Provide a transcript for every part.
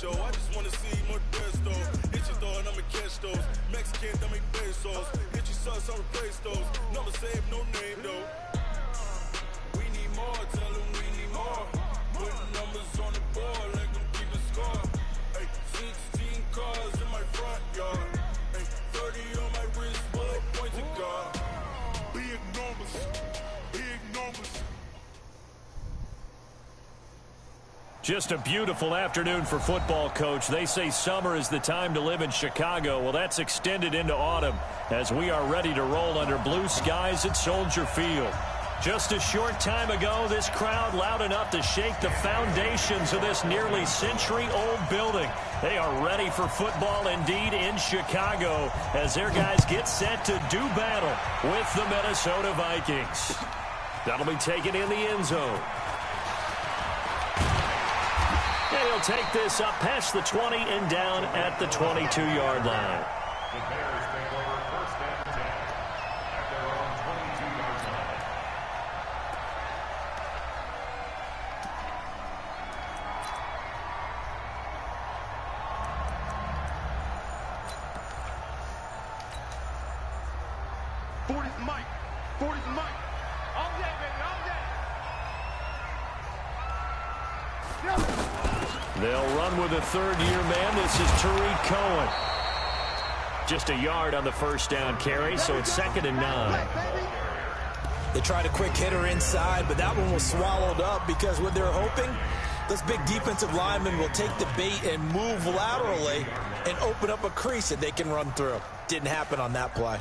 show. I just wanna see more pesto. Hit your door and I'ma catch those. Mexican, dummy pesos. Hit your sons, I'll replace those. Never save no name though. We need more, tell them we need more. Putting numbers on the board, let them keep a score. Ay, 16 cars in my front yard. Ay, 30 on my wrist, bullet pointed guard. Big numbers, big numbers. Just a beautiful afternoon for football, Coach. They say summer is the time to live in Chicago. Well, that's extended into autumn as we are ready to roll under blue skies at Soldier Field. Just a short time ago, this crowd loud enough to shake the foundations of this nearly century-old building. They are ready for football indeed in Chicago as their guys get set to do battle with the Minnesota Vikings. That'll be taken in the end zone. And he'll take this up past the 20 and down at the 22-yard line. The Bears take over first and 10 at their own 22-yard line. Forty's Mike. 40's Mike. All day, baby, all day. They'll run with a third-year man. This is Tariq Cohen. Just a yard on the first down carry, so it's 2nd and 9. They tried a quick hitter inside, but that one was swallowed up because what they're hoping, this big defensive lineman will take the bait and move laterally and open up a crease that they can run through. Didn't happen on that play.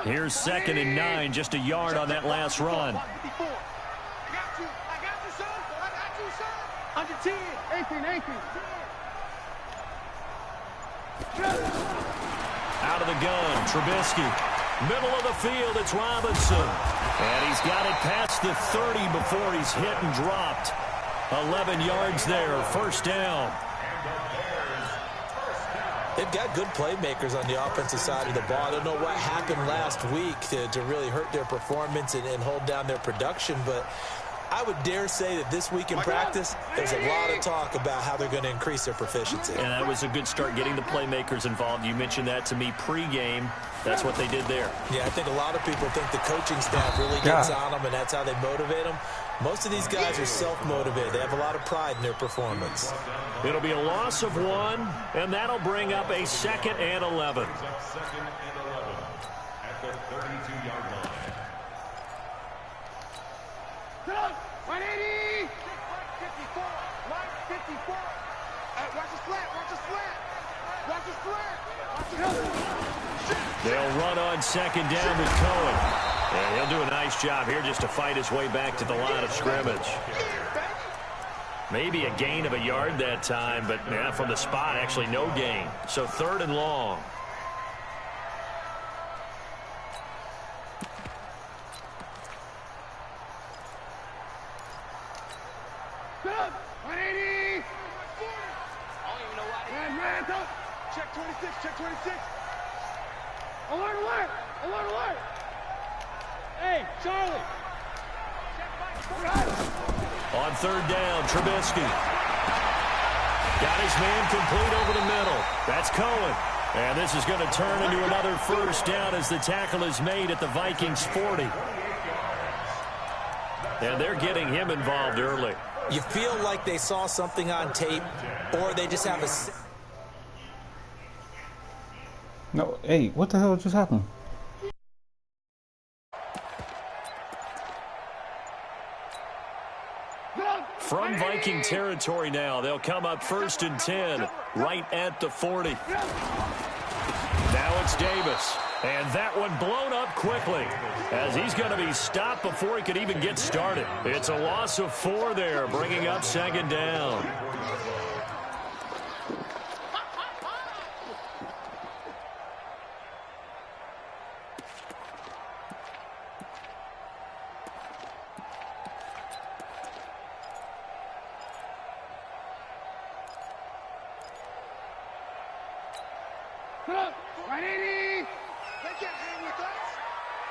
Here's 2nd and 9, just a yard on that last run. I got you, son. I got you, son. Under 10. 18. Out of the gun, Trubisky. Middle of the field, it's Robinson. And he's got it past the 30 before he's hit and dropped. 11 yards there, first down. They've got good playmakers on the offensive side of the ball. I don't know what happened last week to really hurt their performance and hold down their production, but I would dare say that this week in practice, there's a lot of talk about how they're going to increase their proficiency. And that was a good start, getting the playmakers involved. You mentioned that to me pregame. That's what they did there. Yeah, I think a lot of people think the coaching staff really gets on them, and that's how they motivate them. Most of these guys are self-motivated. They have a lot of pride in their performance. It'll be a loss of 1, and that'll bring up a 2nd and 11. 2nd and 11 at the 32-yard line. 180. 54. 54. Watch the flat. They'll run on 2nd down with Cohen. And he'll do a nice job here just to fight his way back to the line of scrimmage. Maybe a gain of a yard that time, but from the spot, actually no gain. So 3rd and long. Check 26. Alert. Hey, Charlie. On 3rd down, Trubisky. Got his man complete over the middle. That's Cohen. And this is going to turn into another first down as the tackle is made at the Vikings 40. And they're getting him involved early. You feel like they saw something on tape, or they just have a... No, hey, what the hell just happened? From Viking territory now, they'll come up 1st and 10, right at the 40. Now it's Davis, and that one blown up quickly as he's going to be stopped before he could even get started. It's a loss of 4 there, bringing up 2nd down.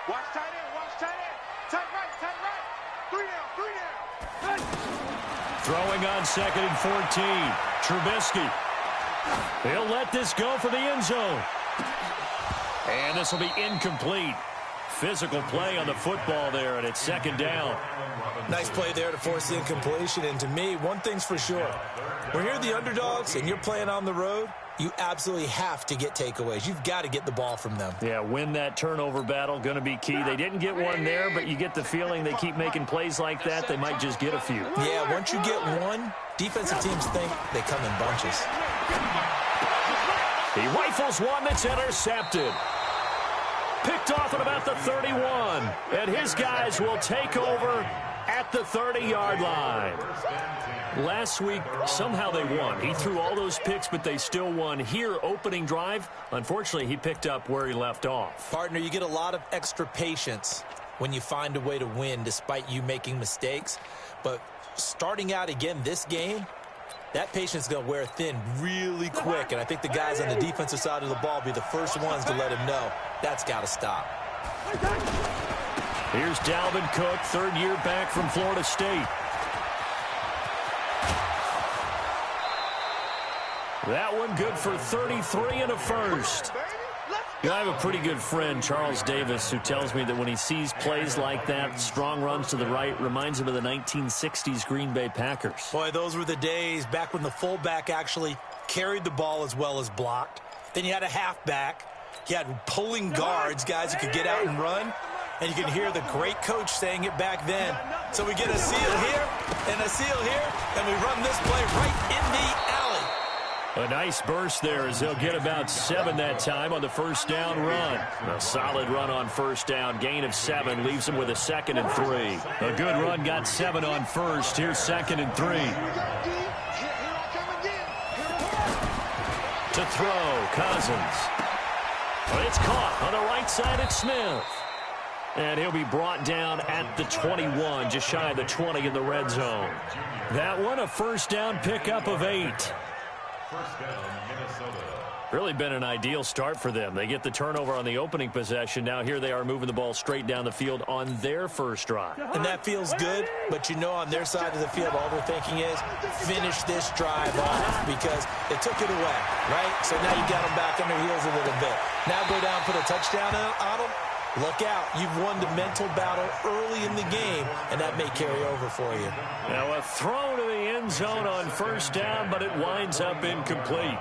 Watch tight end. Tight right. 3 down. Throwing on 2nd and 14. Trubisky. He'll let this go for the end zone. And this will be incomplete. Physical play on the football there, and it's 2nd down. Nice play there to force the incompletion. And to me, one thing's for sure. When you're the underdogs and you're playing on the road, you absolutely have to get takeaways. You've got to get the ball from them. Yeah, win that turnover battle, going to be key. They didn't get one there, but you get the feeling they keep making plays like that, they might just get a few. Yeah, once you get one, defensive teams think they come in bunches. He rifles one that's intercepted. Picked off at about the 31. And his guys will take over at the 30-yard line. Last week, somehow they won. He threw all those picks, but they still won. Here, opening drive, unfortunately, he picked up where he left off. Partner, you get a lot of extra patience when you find a way to win despite you making mistakes. But starting out again this game, that patience is going to wear thin really quick. And I think the guys on the defensive side of the ball will be the first ones to let him know that's got to stop. Here's Dalvin Cook, 3rd year back from Florida State. That one good for 33 and a first. You know, I have a pretty good friend, Charles Davis, who tells me that when he sees plays like that, strong runs to the right, reminds him of the 1960s Green Bay Packers. Boy, those were the days back when the fullback actually carried the ball as well as blocked. Then you had a halfback. You had pulling guards, guys who could get out and run. And you can hear the great coach saying it back then. So we get a seal here and a seal here, and we run this play right in the alley. A nice burst there as they'll get about 7 that time on the first down run. A solid run on first down. Gain of 7 leaves them with a 2nd and 3. A good run got 7 on first. Here's 2nd and 3. To throw, Cousins. But it's caught on the right side at Smith. And he'll be brought down at the 21, just shy of the 20 in the red zone. That one, a first down pickup of 8. First down, Minnesota. Really been an ideal start for them. They get the turnover on the opening possession. Now here they are moving the ball straight down the field on their first drive. And that feels good, but you know on their side of the field all they're thinking is finish this drive off because they took it away, right? So now you got them back on their heels a little bit. Now go down, put a touchdown on them. Look out. You've won the mental battle early in the game, and that may carry over for you. Now a throw to the end zone on first down, but it winds up incomplete.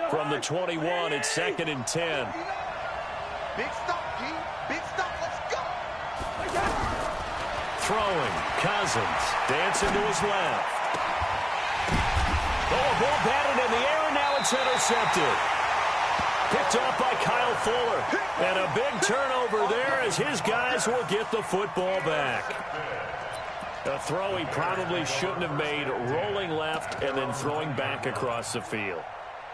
From the 21, it's 2nd and 10. Big stop, G. Big stop. Let's go. Throwing, Cousins, dancing to his left. Oh, a ball batted in the air, and now it's intercepted. Picked off by Kyle Fuller. And a big turnover there as his guys will get the football back. A throw he probably shouldn't have made, rolling left and then throwing back across the field.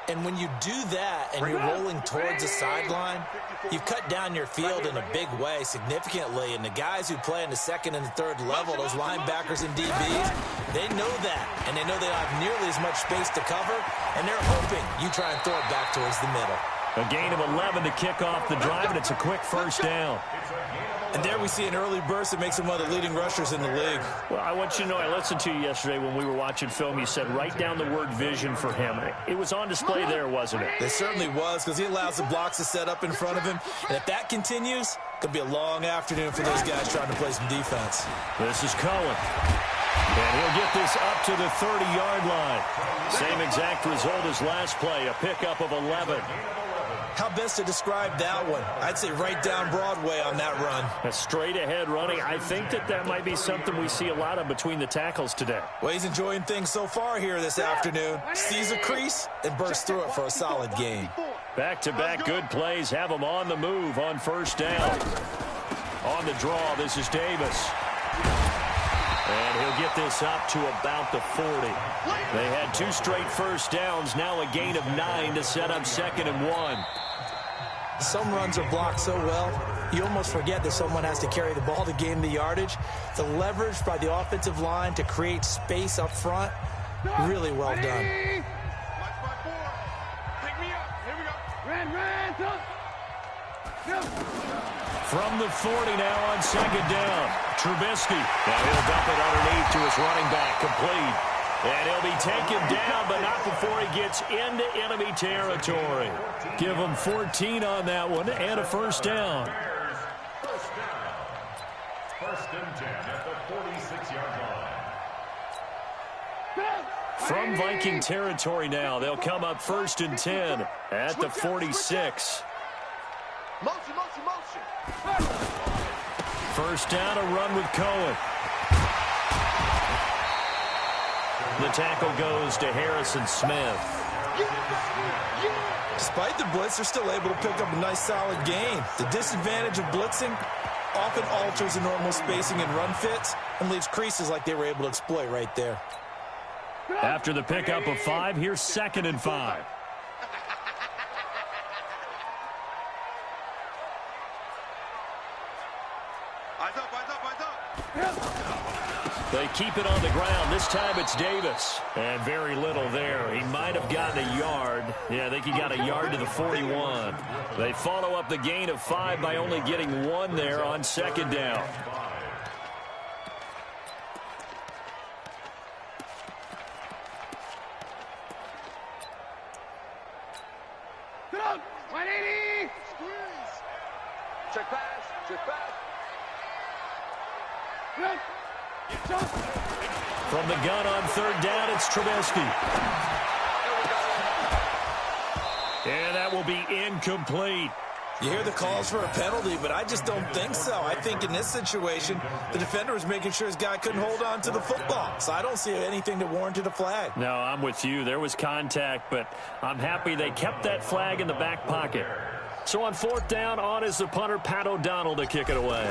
And when you do that and you're rolling towards the sideline, you've cut down your field in a big way significantly. And the guys who play in the 2nd and the 3rd level, those linebackers and DBs, they know that. And they know they don't have nearly as much space to cover. And they're hoping you try and throw it back towards the middle. A gain of 11 to kick off the drive, and it's a quick first down. And there we see an early burst that makes him one of the leading rushers in the league. Well, I want you to know, I listened to you yesterday when we were watching film. You said write down the word vision for him. It was on display there, wasn't it? It certainly was, because he allows the blocks to set up in front of him. And if that continues, it could be a long afternoon for those guys trying to play some defense. This is Cohen. And he'll get this up to the 30-yard line. Same exact result as last play, a pickup of 11. How best to describe that one? I'd say right down Broadway on that run. A straight-ahead running. I think that might be something we see a lot of between the tackles today. Well, he's enjoying things so far here this afternoon. Sees a crease and bursts through it for a solid gain. Back-to-back good plays have him on the move on first down. On the draw, this is Davis. And he'll get this up to about the 40. They had 2 straight first downs, now a gain of 9 to set up 2nd and 1. Some runs are blocked so well, you almost forget that someone has to carry the ball to gain the yardage. The leverage by the offensive line to create space up front, really well done. From the 40 now on second down. Trubisky. Now he'll dump it underneath to his running back, complete. And he'll be taken down, but not before he gets into enemy territory. Give him 14 on that one and a first down. First and 10 at the 46-yard line. From Viking territory now, they'll come up first and 10 at the 46. Motion, motion, motion. First down, a run with Cohen. The tackle goes to Harrison Smith. Despite the blitz, they're still able to pick up a nice solid gain. The disadvantage of blitzing often alters the normal spacing and run fits and leaves creases like they were able to exploit right there. After the pickup of 5, here's second and 5. Eyes up, eyes up, eyes up. They keep it on the ground. This time it's Davis. And very little there. He might have gotten a yard. Yeah, I think he got a yard to the 41. They follow up the gain of 5 by only getting 1 there on second down. Get up. 180. Squeeze. Check pass, check pass. Good. From the gun on third down, it's Trubisky. And that will be incomplete. You hear the calls for a penalty, but I just don't think so. I think in this situation, the defender was making sure his guy couldn't hold on to the football. So I don't see anything that warranted a flag. No, I'm with you. There was contact, but I'm happy they kept that flag in the back pocket. So on fourth down, on is the punter, Pat O'Donnell, to kick it away.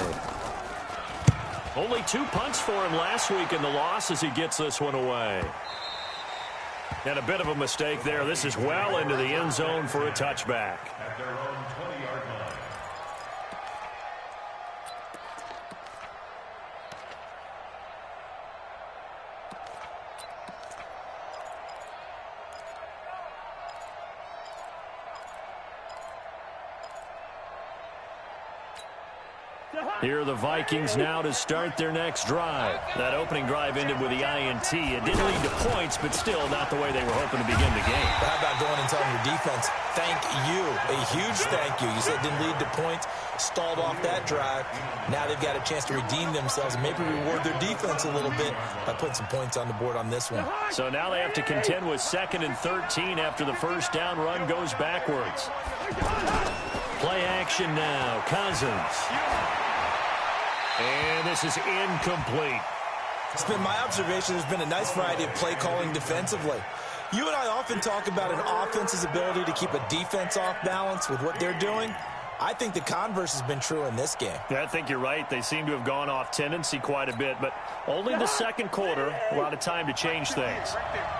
Only 2 punts for him last week in the loss as he gets this one away. And a bit of a mistake there. This is well into the end zone for a touchback. At their own 20-yard line. Here are the Vikings now to start their next drive. That opening drive ended with the INT. It didn't lead to points, but still not the way they were hoping to begin the game. How about going and telling your defense, thank you, a huge thank you. You said it didn't lead to points, stalled off that drive. Now they've got a chance to redeem themselves and maybe reward their defense a little bit by putting some points on the board on this one. So now they have to contend with 2nd and 13 after the first down run goes backwards. Play action now. Cousins. And this is incomplete. It's been my observation there's been a nice variety of play calling defensively. You and I often talk about an offense's ability to keep a defense off balance with what they're doing. I think the converse has been true in this game. Yeah, I think you're right. They seem to have gone off tendency quite a bit, but only the second quarter, a lot of time to change things.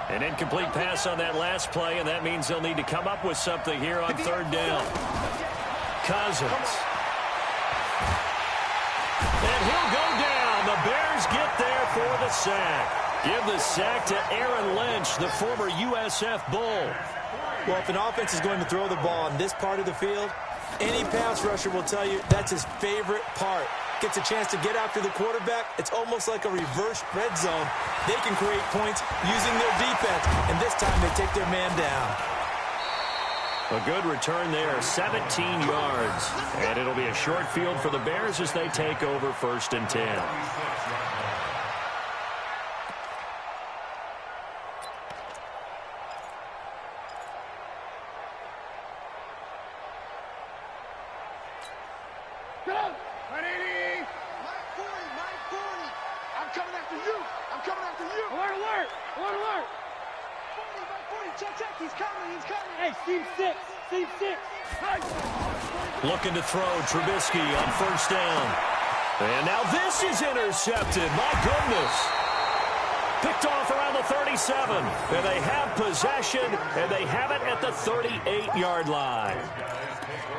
An incomplete pass on that last play, and that means they'll need to come up with something here on third down. Cousins. And he'll go down. The Bears get there for the sack. Give the sack to Aaron Lynch, the former USF Bull. Well, if an offense is going to throw the ball on this part of the field, any pass rusher will tell you that's his favorite part. Gets a chance to get after the quarterback. It's almost like a reverse red zone. They can create points using their defense, and this time they take their man down. A good return there, 17 yards. And it'll be a short field for the Bears as they take over 1st and 10. Get up. 180. 940. I'm coming after you. I'm coming after you. Alert, alert. Alert, alert. 40. Check. He's coming. Hey, Steve 6. Looking to throw Trubisky on first down. And now this is intercepted. My goodness. Picked off around the 37. And they have possession, and they have it at the 38-yard line.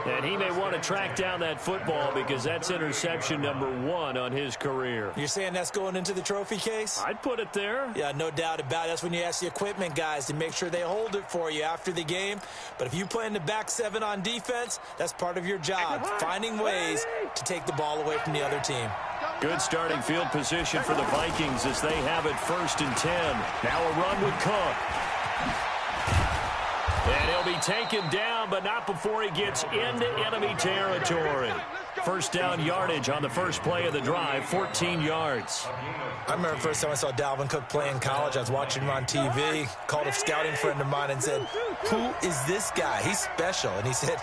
And he may want to track down that football because that's interception number 1 on his career. You're saying that's going into the trophy case? I'd put it there. Yeah, no doubt about it. That's when you ask the equipment guys to make sure they hold it for you after the game. But if you play in the back 7 on defense, that's part of your job, finding ways to take the ball away from the other team. Good starting field position for the Vikings as they have it 1st and 10. Now a run with Cook. And he'll be taken down, but not before he gets into enemy territory. First down yardage on the first play of the drive, 14 yards. I remember the first time I saw Dalvin Cook play in college. I was watching him on TV, called a scouting friend of mine and said, "Who is this guy? He's special." And he said,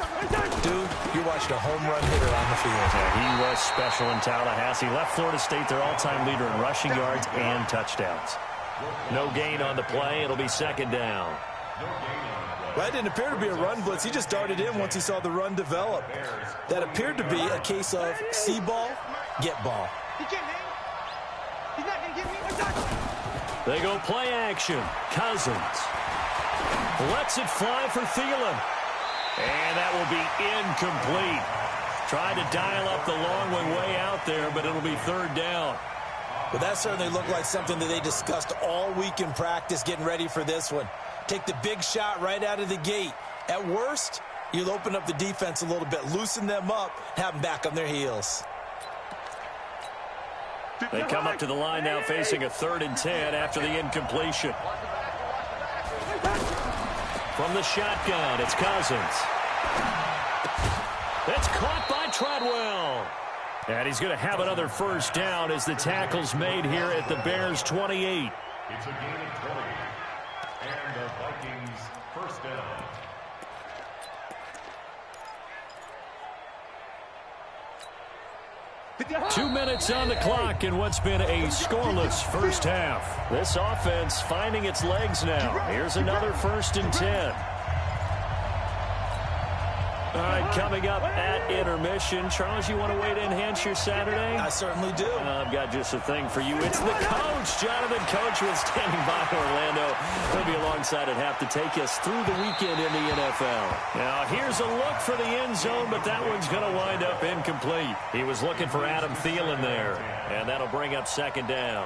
"Dude, you're watching a home run hitter on the field." Yeah, he was special in Tallahassee. Left Florida State their all-time leader in rushing yards and touchdowns. No gain on the play. It'll be 2nd down. Well, that didn't appear to be a run blitz. He just darted in once he saw the run develop. That appeared to be a case of see ball, get ball. He can't hang. He's not going to get me. They go play action. Cousins lets it fly for Thielen. And that will be incomplete. Tried to dial up the long one way out there, but it'll be 3rd down. Well, that certainly looked like something that they discussed all week in practice getting ready for this one. Take the big shot right out of the gate. At worst, you'll open up the defense a little bit, loosen them up, have them back on their heels. They come up to the line now facing a 3rd and 10 after the incompletion. From the shotgun, it's Cousins. It's caught by Treadwell. And he's going to have another first down as the tackle's made here at the Bears' 28. It's a gain of 20. And the Vikings first down. Two minutes on the clock in what's been a scoreless first half. This offense finding its legs now. Here's another 1st and 10. All right, coming up at intermission. Charles, you want to wait to enhance your Saturday? I certainly do. I've got just a thing for you. It's the coach, Jonathan Coachman, standing by Orlando. He'll be alongside at half to take us through the weekend in the NFL. Now, here's a look for the end zone, but that one's going to wind up incomplete. He was looking for Adam Thielen there, and that'll bring up 2nd down.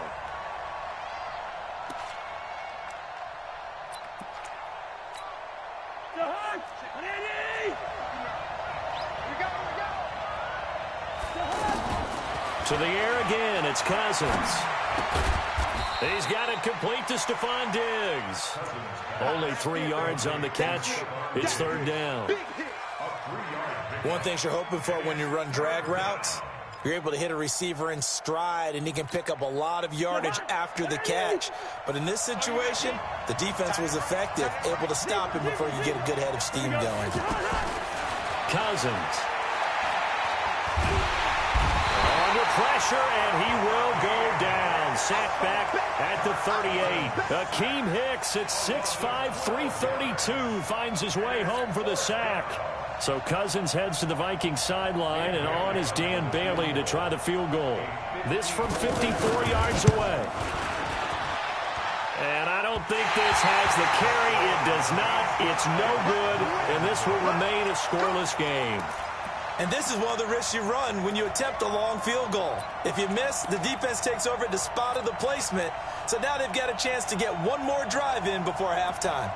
To the air again, it's Cousins. He's got it complete to Stephon Diggs. Only 3 yards on the catch. It's 3rd down. One thing you're hoping for when you run drag routes, you're able to hit a receiver in stride, and he can pick up a lot of yardage after the catch. But in this situation, the defense was effective, able to stop him before you get a good head of steam going. Cousins. Under pressure, and he will go down. Sacked back at the 38. Akeem Hicks at 6'5", 332 finds his way home for the sack. So Cousins heads to the Vikings sideline, and on is Dan Bailey to try the field goal. This from 54 yards away. And I don't think this has the carry. It does not. It's no good, and this will remain a scoreless game. And this is one of the risks you run when you attempt a long field goal. If you miss, the defense takes over at the spot of the placement. So now they've got a chance to get one more drive in before halftime.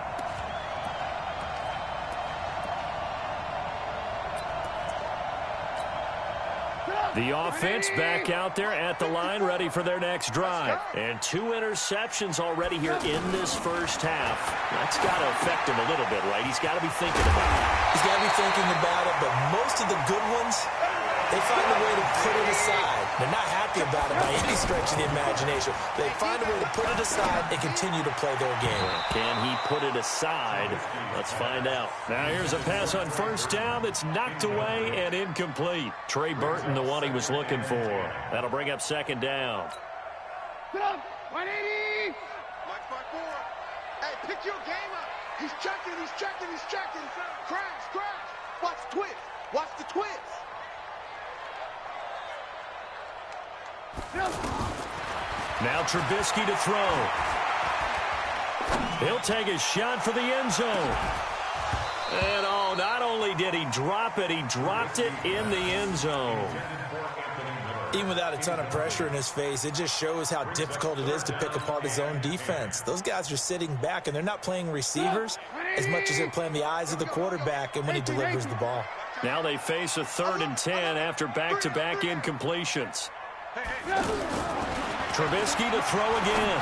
The offense back out there at the line, ready for their next drive. And 2 interceptions already here in this first half. That's got to affect him a little bit, right? He's got to be thinking about it. He's got to be thinking about it, but most of the good ones, they find a way to put it aside. They're not happy about it by any stretch of the imagination. They find a way to put it aside and continue to play their game. Can he put it aside? Let's find out. Now here's a pass on first down that's knocked away and incomplete. Trey Burton, the one he was looking for. That'll bring up 2nd down. Get up, 180. Mike 4. Hey, pick your game up. He's checking, he's checking, he's checking. Crash, crash. Watch the twist. Watch the twist. Now Trubisky to throw. He'll take a shot for the end zone. And oh, not only did he drop it, he dropped it in the end zone. Even without a ton of pressure in his face, it just shows how difficult it is to pick apart his own defense. Those guys are sitting back, and they're not playing receivers as much as they're playing the eyes of the quarterback and when he delivers the ball. Now they face a 3rd and 10 after back-to-back incompletions. Trubisky to throw again.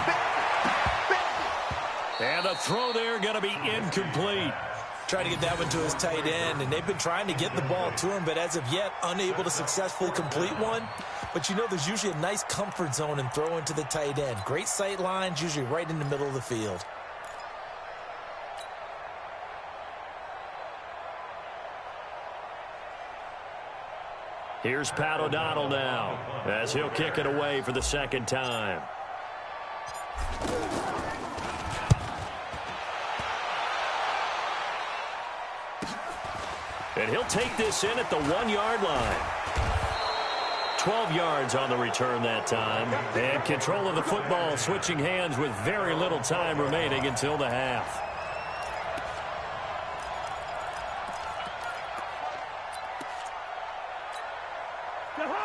And the throw there going to be incomplete. Trying to get that one to his tight end, and they've been trying to get the ball to him, but as of yet, unable to successfully complete one. But you know, there's usually a nice comfort zone in throwing to the tight end. Great sight lines, usually right in the middle of the field. Here's Pat O'Donnell now, as he'll kick it away for the 2nd time. And he'll take this in at the 1-yard line. 12 yards on the return that time. And control of the football switching hands with very little time remaining until the half.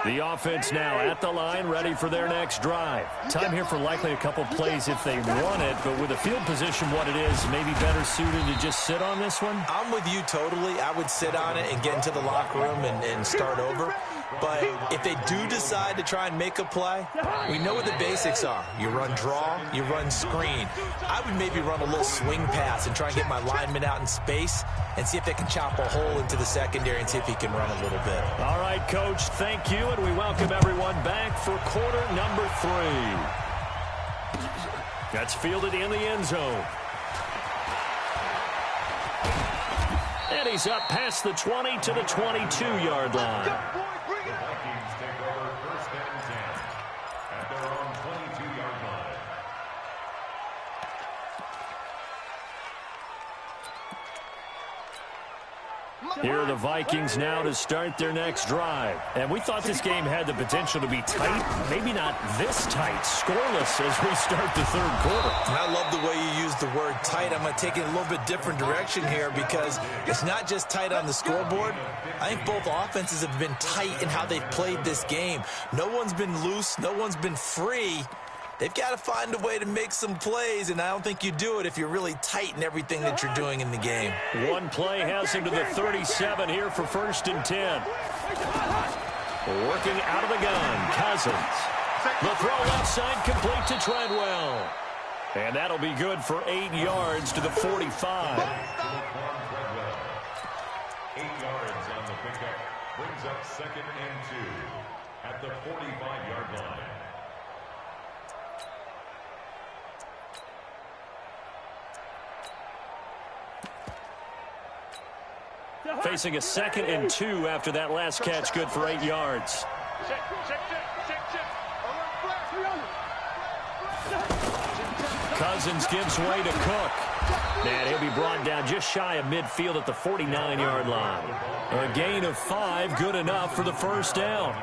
The offense now at the line, ready for their next drive. Time here for likely a couple plays if they want it, but with a field position what it is, maybe better suited to just sit on this one? I'm with you totally. I would sit on it and get into the locker room and start over. But if they do decide to try and make a play, we know what the basics are. You run draw, you run screen. I would maybe run a little swing pass and try and get my lineman out in space and see if they can chop a hole into the secondary and see if he can run a little bit. All right, Coach, thank you, and we welcome everyone back for quarter number 3. That's fielded in the end zone. And he's up past the 20 to the 22-yard line. Vikings take over 1st and 10 at their own 22-yard line. Here are the Vikings now to start their next drive. And we thought this game had the potential to be tight. Maybe not this tight, scoreless as we start the 3rd quarter. And I love the way you use the word tight. I'm going to take it a little bit different direction here because it's not just tight on the scoreboard. I think both offenses have been tight in how they've played this game. No one's been loose. No one's been free. They've got to find a way to make some plays, and I don't think you do it if you're really tight in everything that you're doing in the game. One play has him to the 37 here for 1st and 10. Working out of the gun, Cousins. The throw left side complete to Treadwell. And that'll be good for 8 yards to the 45. 8 yards on the pickup brings up 2nd and 2 at the 45-yard line. Facing a 2nd and 2 after that last catch, good for 8 yards. Cousins gives way to Cook. And he'll be brought down just shy of midfield at the 49-yard line. A gain of 5, good enough for the 1st down.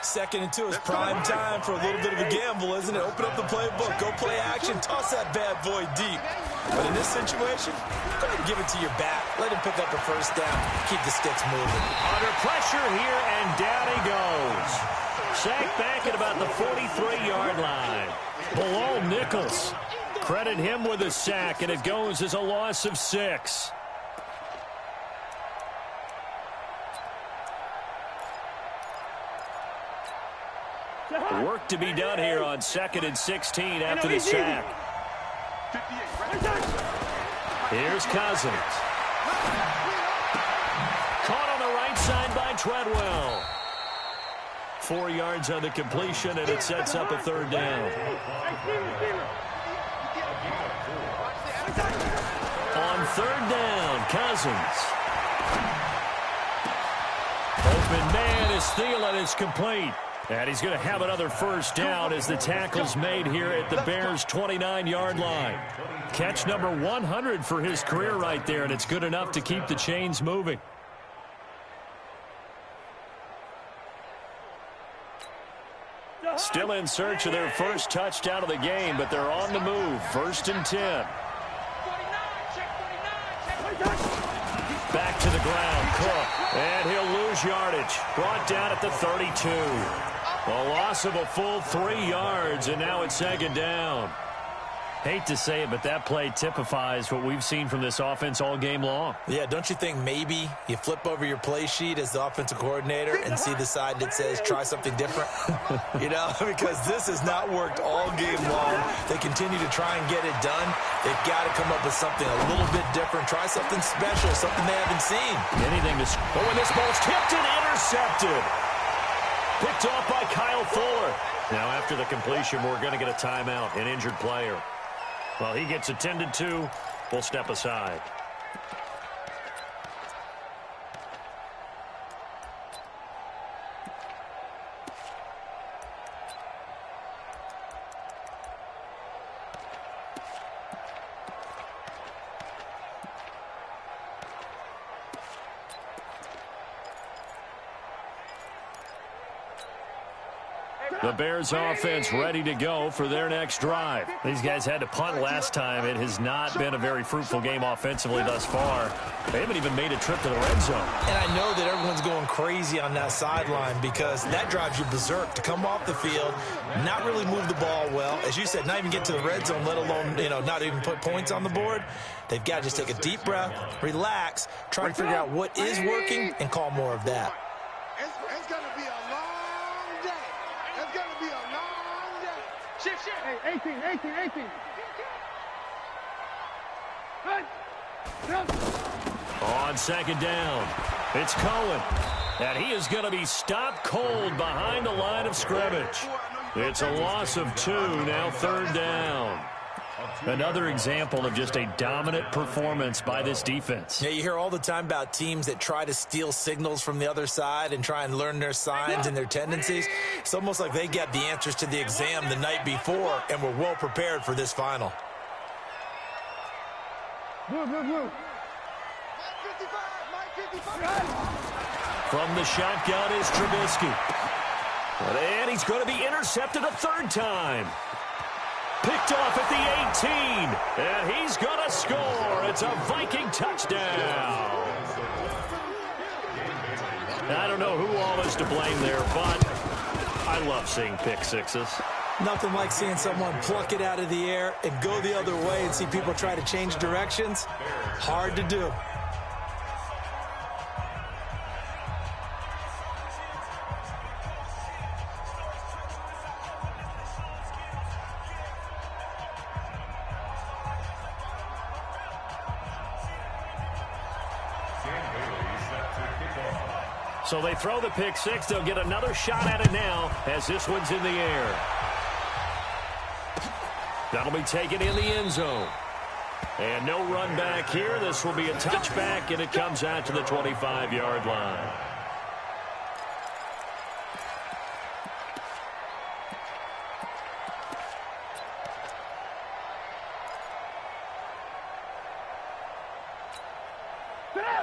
2nd and 2 is prime time for a little bit of a gamble, isn't it? Open up the playbook, go play action, toss that bad boy deep. But in this situation, go ahead and give it to your back. Let him pick up the 1st down, keep the sticks moving. Under pressure here, and down he goes. Sacked back at about the 43-yard line. Below Nichols. Credit him with a sack, and it goes as a loss of 6. Work to be done here on 2nd and 16 after the sack. Here's Cousins. Caught on the right side by Treadwell. 4 yards on the completion, and it sets up a 3rd down. On 3rd down, Cousins. Open man is Thielen. It's complete. And he's going to have another 1st down as the tackle's made here at the Bears' 29-yard line. Catch number 100 for his career right there, and it's good enough to keep the chains moving. Still in search of their first touchdown of the game, but they're on the move. 1st and 10. Back to the ground, Cook, and he'll lose yardage. Brought down at the 32. A loss of a full 3 yards, and now it's 2nd down. Hate to say it, but that play typifies what we've seen from this offense all game long. Yeah, don't you think maybe you flip over your play sheet as the offensive coordinator and see the side that says try something different? You know, because this has not worked all game long. They continue to try and get it done. They've got to come up with something a little bit different. Try something special, something they haven't seen. Anything to... Oh, and this ball's tipped and intercepted. Picked off by Kyle Fuller. Now, after the completion, we're going to get a timeout, an injured player. Well, he gets attended to. We'll step aside. The Bears offense ready to go for their next drive. These guys had to punt last time. It has not been a very fruitful game offensively thus far. They haven't even made a trip to the red zone. And I know that everyone's going crazy on that sideline because that drives you berserk to come off the field, not really move the ball well. As you said, not even get to the red zone, let alone, you know, not even put points on the board. They've got to just take a deep breath, relax, try and figure out what is working and call more of that. It's going to be a long day. It's going to be a long day. Shift. Hey, 18. On 2nd down, it's Cohen. And he is going to be stopped cold behind the line of scrimmage. It's a loss of 2, now 3rd down. Another example of just a dominant performance by this defense. Yeah, you hear all the time about teams that try to steal signals from the other side and try and learn their signs and their tendencies. It's almost like they got the answers to the exam the night before and were well prepared for this final. Move. Mike 55. From the shotgun is Trubisky. And he's going to be intercepted a 3rd time. Picked off at the 18, and he's going to score. It's a Viking touchdown. I don't know who all is to blame there, but I love seeing pick sixes. Nothing like seeing someone pluck it out of the air and go the other way and see people try to change directions. Hard to do. So they throw the pick six. They'll get another shot at it now as this one's in the air. That'll be taken in the end zone. And no run back here. This will be a touchback, and it comes out to the 25-yard line.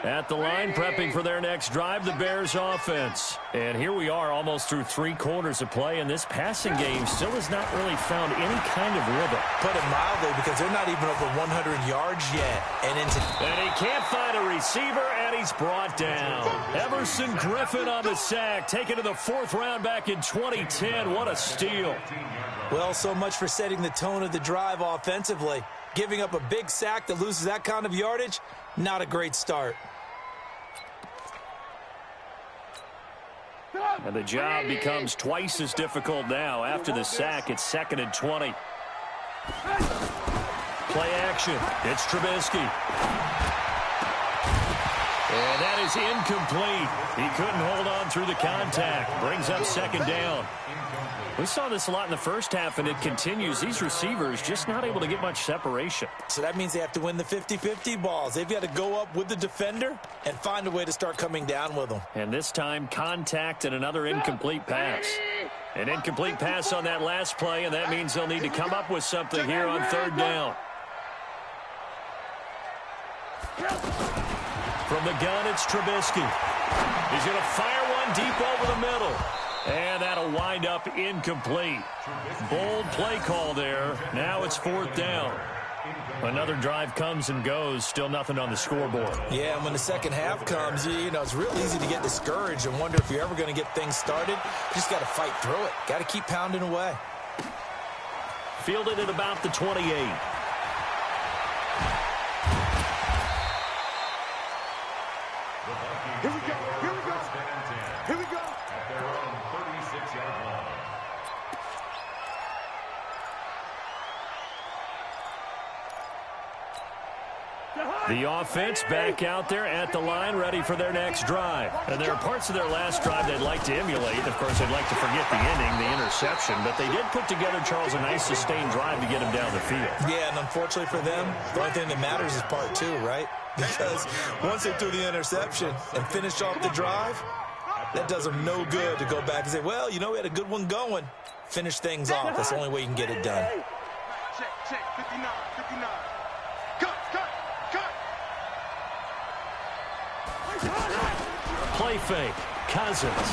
At the line, prepping for their next drive, the Bears offense. And here we are almost through 3 quarters of play, and this passing game still has not really found any kind of rhythm. Put it mildly, because they're not even over 100 yards yet. And he can't find a receiver, and he's brought down. Everson Griffin on the sack, taken to the 4th round back in 2010. What a steal. Well, so much for setting the tone of the drive offensively. Giving up a big sack that loses that kind of yardage, not a great start. And the job becomes twice as difficult now. After the sack, it's 2nd and 20. Play action. It's Trubisky. And that is incomplete. He couldn't hold on through the contact. Brings up 2nd down. We saw this a lot in the first half, and it continues. These receivers just not able to get much separation. So that means they have to win the 50-50 balls. They've got to go up with the defender and find a way to start coming down with them. And this time, contact and another incomplete pass. An incomplete pass on that last play, and that means they'll need to come up with something here on 3rd down. From the gun, it's Trubisky. He's going to fire one deep over the middle. And that'll wind up incomplete. Bold play call there. Now it's 4th down. Another drive comes and goes. Still nothing on the scoreboard. Yeah, and when the second half comes, you know, it's real easy to get discouraged and wonder if you're ever going to get things started. You just got to fight through it. Got to keep pounding away. Fielded at about the 28. Here we go. Here we go. Here we go. At their own 36-yard line. The offense back out there at the line, ready for their next drive. And there are parts of their last drive they'd like to emulate. Of course, they'd like to forget the inning, the interception. But they did put together, Charles, a nice sustained drive to get him down the field. Yeah, and unfortunately for them, the only thing that matters is part 2, right? Because once they threw the interception and finished off the drive, that does them no good to go back and say, well, you know, we had a good one going. Finish things off. That's the only way you can get it done. Check, 59, 59. Cut, cut, cut. Play fake. Cousins.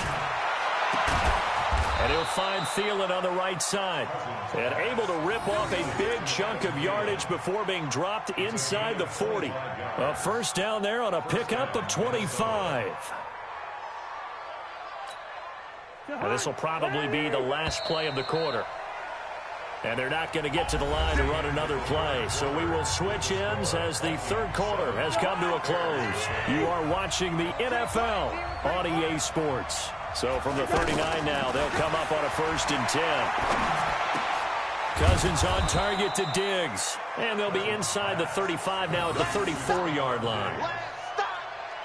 And he'll find Thielen on the right side. And able to rip off a big chunk of yardage before being dropped inside the 40. A first down there on a pickup of 25. And this will probably be the last play of the quarter. And they're not going to get to the line to run another play. So we will switch ends as the third quarter has come to a close. You are watching the NFL on EA Sports. So from the 39 now, they'll come up on a 1st and 10. Cousins on target to Diggs. And they'll be inside the 35 now at the 34-yard line.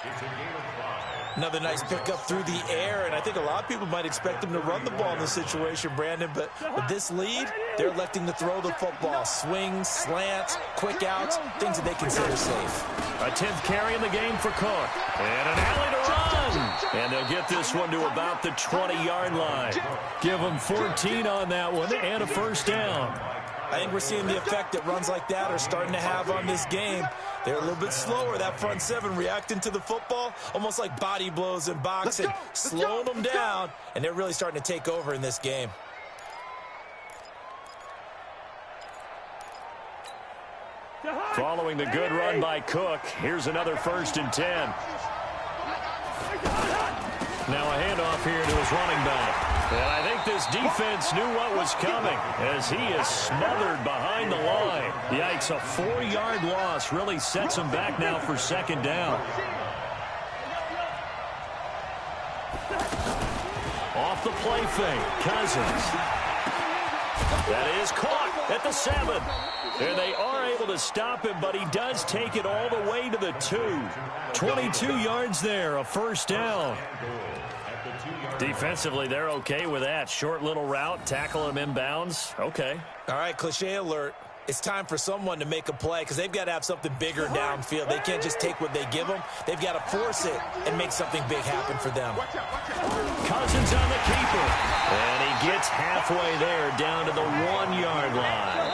It's a game of 5. Another nice pickup through the air, and I think a lot of people might expect them to run the ball in this situation, Brandon, but with this lead, they're electing to throw the football. Swings, slants, quick outs, things that they consider safe. A 10th carry in the game for Cook. And an alley to run. And they'll get this one to about the 20-yard line. Give them 14 on that one and a first down. I think we're seeing the effect that runs like that are starting to have on this game. They're a little bit slower, that front 7, reacting to the football, almost like body blows in boxing, slowing them down, and they're really starting to take over in this game. Following the good run by Cook, here's another 1st and 10. Now a handoff here to his running back. And I think this defense knew what was coming as he is smothered behind the line. Yikes, a 4-yard loss really sets him back now for 2nd down. Off the play fake, Cousins. That is caught at the 7. And they are able to stop him, but he does take it all the way to the 2. 22 yards there, a first down. Defensively, they're okay with that. Short little route, tackle him inbounds. Okay. All right, cliche alert. It's time for someone to make a play because they've got to have something bigger downfield. They can't just take what they give them. They've got to force it and make something big happen for them. Cousins on the keeper. And he gets halfway there down to the 1-yard line.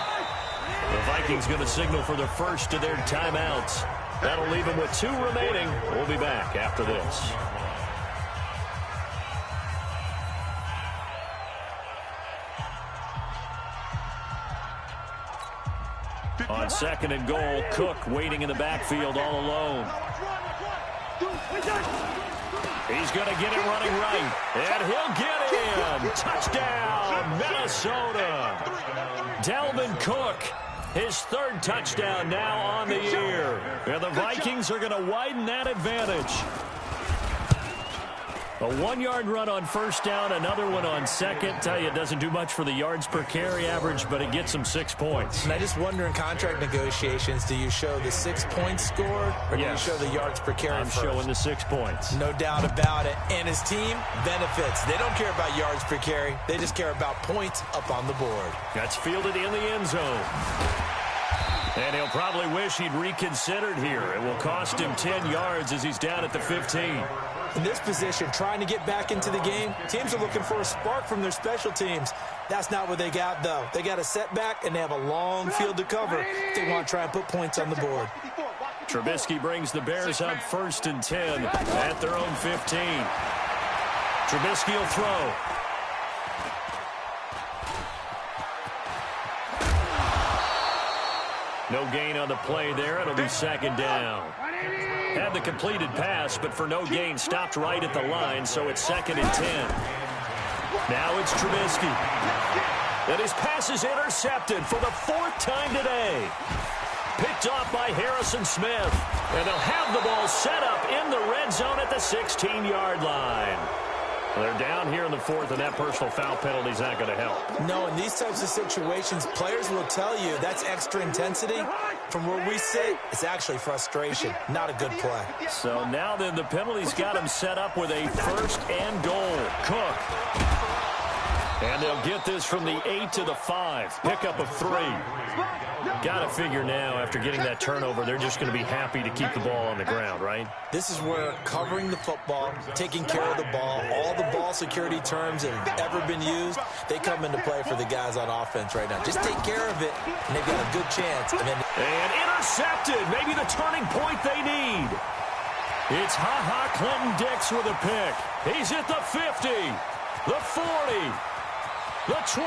The Vikings going to signal for the first of their timeouts. That'll leave them with 2 remaining. We'll be back after this. On 2nd and goal, Cook waiting in the backfield all alone. He's going to get it running right, and he'll get in. Touchdown, Minnesota. Dalvin Cook, his 3rd touchdown now on the year. And the Vikings are going to widen that advantage. A 1-yard run on 1st down, another one on 2nd. Tell you, it doesn't do much for the yards per carry average, but it gets them 6 points. And I just wonder in contract negotiations, do you show the 6 points scored, or do you show the yards per carry I'm first? showing the 6 points. No doubt about it. And his team benefits. They don't care about yards per carry. They just care about points up on the board. That's fielded in the end zone. And he'll probably wish he'd reconsidered here. It will cost him 10 yards as he's down at the 15. In this position, trying to get back into the game, teams are looking for a spark from their special teams. That's not what they got, though. They got a setback, and they have a long field to cover if they want to try and put points on the board. Trubisky brings the Bears up 1st and 10 at their own 15. Trubisky will throw. No gain on the play there. It'll be second down. Had the completed pass, but for no gain, stopped right at the line, so it's 2nd and 10. Now it's Trubisky. And his pass is intercepted for the 4th time today. Picked off by Harrison Smith. And they'll have the ball set up in the red zone at the 16-yard line. They're down here in the 4th, and that personal foul penalty is not going to help. No, in these types of situations, players will tell you that's extra intensity. From where we sit, it's actually frustration. Not a good play. So now then, the penalty's got him set up with a 1st and goal. Cook. And they'll get this from the 8 to the 5. Pickup of 3. Got to figure now, after getting that turnover, they're just going to be happy to keep the ball on the ground, right? This is where covering the football, taking care of the ball, all the ball security terms that have ever been used, they come into play for the guys on offense right now. Just take care of it, and they've got a good chance. And intercepted. Maybe the turning point they need. It's Clinton Dix with a pick. He's at the 50, the 40, the 20,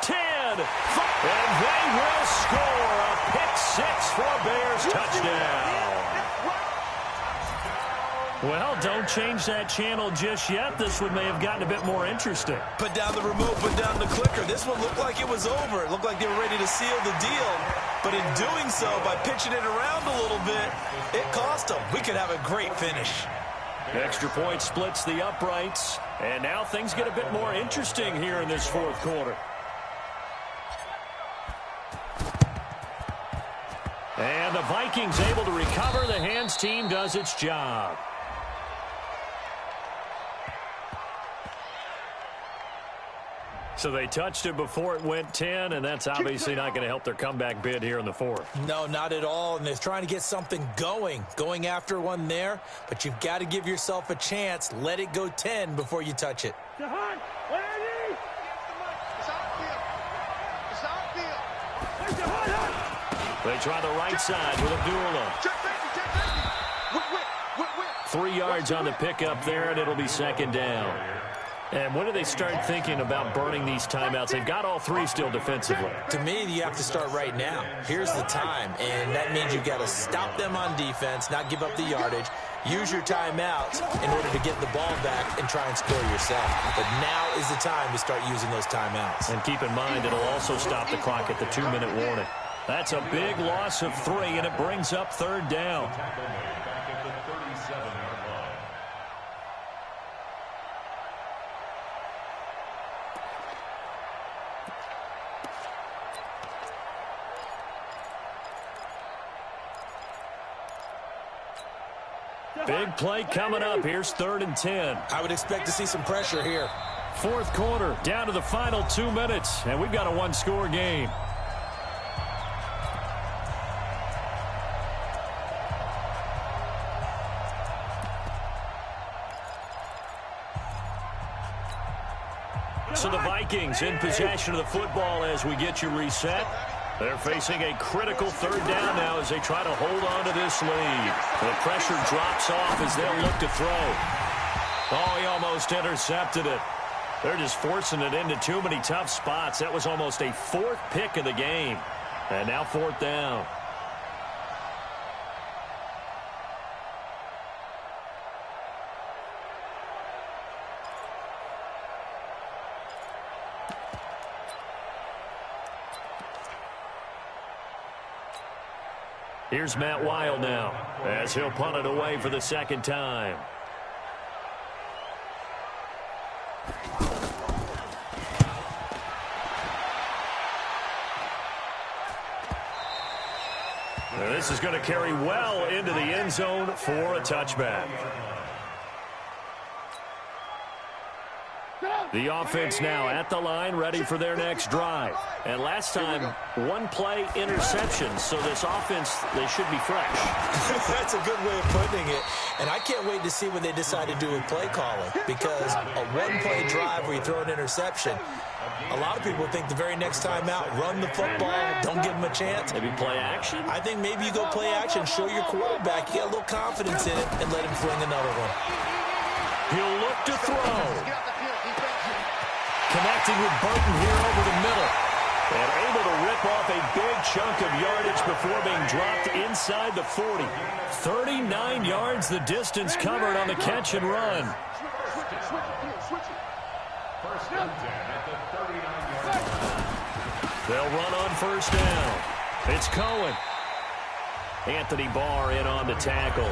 10, 5, and they will score a pick 6 for a Bears touchdown. Well, don't change that channel just yet. This one may have gotten a bit more interesting. Put down the remote, put down the clicker. This one looked like it was over. It looked like they were ready to seal the deal. But in doing so, by pitching it around a little bit, it cost them. We could have a great finish. Extra point splits the uprights. And now things get a bit more interesting here in this 4th quarter. And the Vikings able to recover. The hands team does its job. So they touched it before it went 10, and that's obviously not going to help their comeback bid here in the 4th. No, not at all, and they're trying to get something going after one there, but you've got to give yourself a chance. Let it go 10 before you touch it. They try the right side with Abdullah. 3 yards on the pickup there, and it'll be second down. And when do they start thinking about burning these timeouts? They've got all 3 still defensively. To me, you have to start right now. Here's the time, and that means you've got to stop them on defense, not give up the yardage, use your timeouts in order to get the ball back and try and score yourself. But now is the time to start using those timeouts. And keep in mind, it'll also stop the clock at the 2-minute warning. That's a big loss of 3, and it brings up 3rd down. Big play coming up. Here's 3rd and 10. I would expect to see some pressure here. 4th quarter, down to the final 2 minutes, and we've got a 1-score game. So the Vikings in possession of the football as we get you reset. They're facing a critical 3rd down now as they try to hold on to this lead. The pressure drops off as they'll look to throw. Oh, he almost intercepted it. They're just forcing it into too many tough spots. That was almost a 4th pick of the game. And now 4th down. Here's Matt Wild now as he'll punt it away for the 2nd time. Now this is going to carry well into the end zone for a touchback. The offense now at the line, ready for their next drive. And last time, 1-play interception. So this offense, they should be fresh. That's a good way of putting it. And I can't wait to see what they decide to do with play calling. Because a 1-play drive where you throw an interception, a lot of people think the very next time out, run the football, don't give them a chance. Maybe play action? I think maybe you go play action, show your quarterback, you get a little confidence in it, and let him fling another one. He'll look to throw. Connects connecting with Burton here over the middle. And able to rip off a big chunk of yardage before being dropped inside the 40. 39 yards the distance covered on the catch and run. First and 10 at the 39-yard line. They'll run on first down. It's Cohen. Anthony Barr in on the tackle.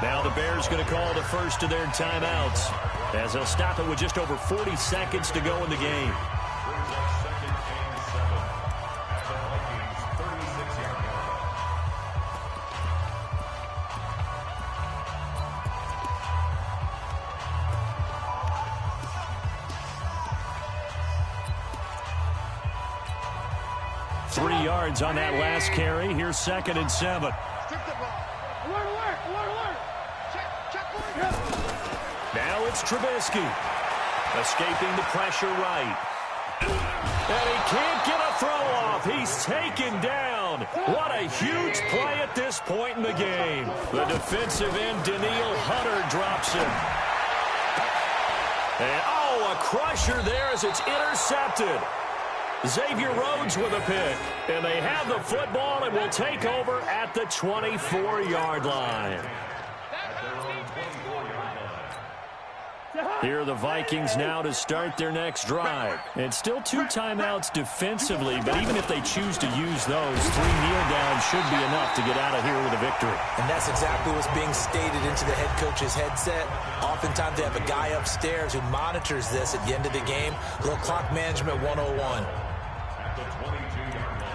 Now the Bears going to call the first of their timeouts, as they'll stop it with just over 40 seconds to go in the game. Brings up second and 7 at the Vikings' 36-yard line. Three yards on that last carry. Here's second and 7. Now it's Trubisky. Escaping the pressure right. And he can't get a throw off. He's taken down. What a huge play at this point in the game. The defensive end, Daniil Hunter, drops him. And, oh, a crusher there as it's intercepted. Xavier Rhodes with a pick. And they have the football and will take over at the 24-yard line. Here are the Vikings now to start their next drive. And still 2 timeouts defensively, but even if they choose to use those, 3 kneel downs should be enough to get out of here with a victory. And that's exactly what's being stated into the head coach's headset. Oftentimes they have a guy upstairs who monitors this at the end of the game. A little clock management 101. At the 22-yard line.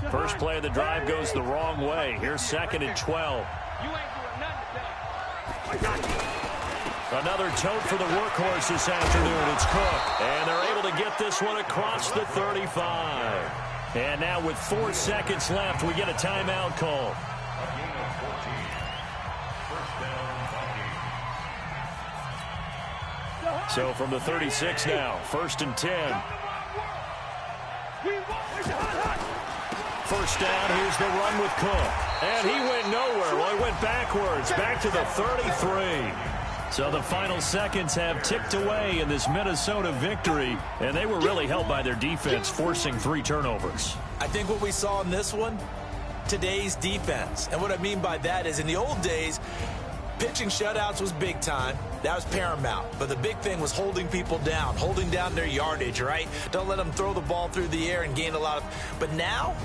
First play of the drive goes the wrong way. Here's second and 12. Another tote for the workhorse this afternoon. It's Cook. And they're able to get this one across the 35. And now with 4 seconds left, we get a timeout call. A gain of 14. First down, Vikings. So from the 36 now, first and 10. First down, here's the run with Cook. And he went nowhere. Well, he went backwards, back to the 33. So the final seconds have ticked away in this Minnesota victory, and they were really helped by their defense, forcing 3 turnovers. I think what we saw in this one, today's defense. And what I mean by that is in the old days, pitching shutouts was big time. That was paramount. But the big thing was holding people down, holding down their yardage, right? Don't let them throw the ball through the air and gain a lot of... But now,